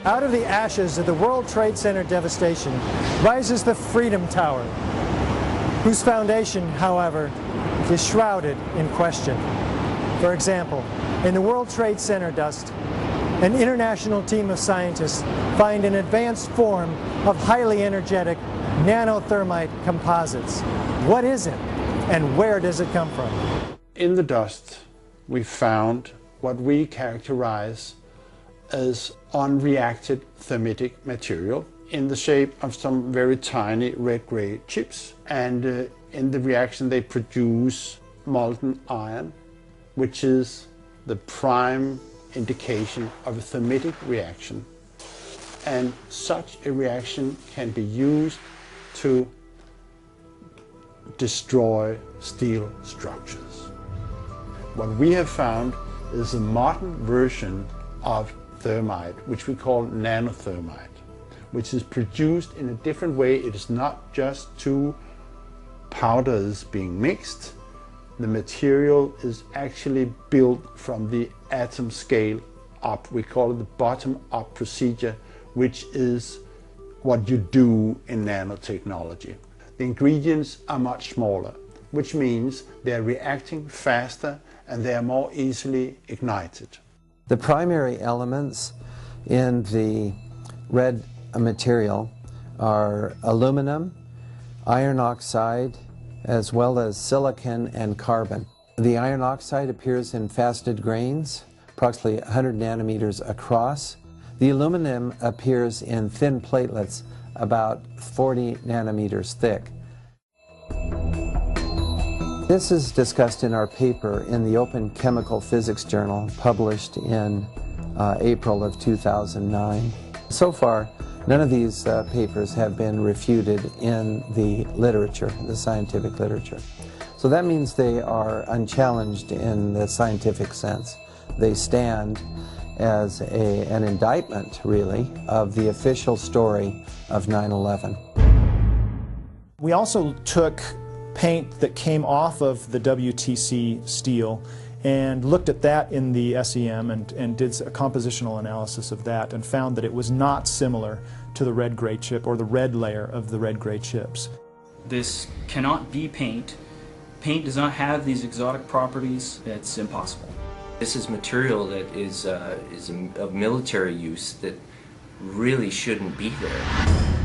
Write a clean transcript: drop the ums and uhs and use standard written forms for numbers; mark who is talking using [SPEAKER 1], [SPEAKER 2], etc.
[SPEAKER 1] Out of the ashes of the World Trade Center devastation rises the Freedom Tower, whose foundation, however, is shrouded in question. For example, in the World Trade Center dust, an international team of scientists find an advanced form of highly energetic nanothermite composites. What is it, and where does it come from?
[SPEAKER 2] In the dust, we found what we characterize as unreacted thermitic material in the shape of some very tiny red-gray chips. And in the reaction they produce molten iron, which is the prime indication of a thermitic reaction. And such a reaction can be used to destroy steel structures. What we have found is a modern version of thermite, which we call nanothermite, which is produced in a different way. It is not just two powders being mixed. The material is actually built from the atom scale up. We call it the bottom-up procedure, which is what you do in nanotechnology. The ingredients are much smaller, which means they're reacting faster and they are more easily ignited.
[SPEAKER 3] The primary elements in the red material are aluminum, iron oxide, as well as silicon and carbon. The iron oxide appears in faceted grains, approximately 100 nanometers across. The aluminum appears in thin platelets, about 40 nanometers thick. This is discussed in our paper in the Open Chemical Physics Journal, published in April of 2009. So far, none of these papers have been refuted in the literature, the scientific literature. So that means they are unchallenged in the scientific sense. They stand as an indictment, really, of the official story of 9/11.
[SPEAKER 4] We also took paint that came off of the WTC steel and looked at that in the SEM and did a compositional analysis of that and found that it was not similar to the red-gray chip or the red layer of the red-gray chips.
[SPEAKER 5] This cannot be paint. Paint does not have these exotic properties. It's impossible.
[SPEAKER 6] This is material that is of military use that really shouldn't be there.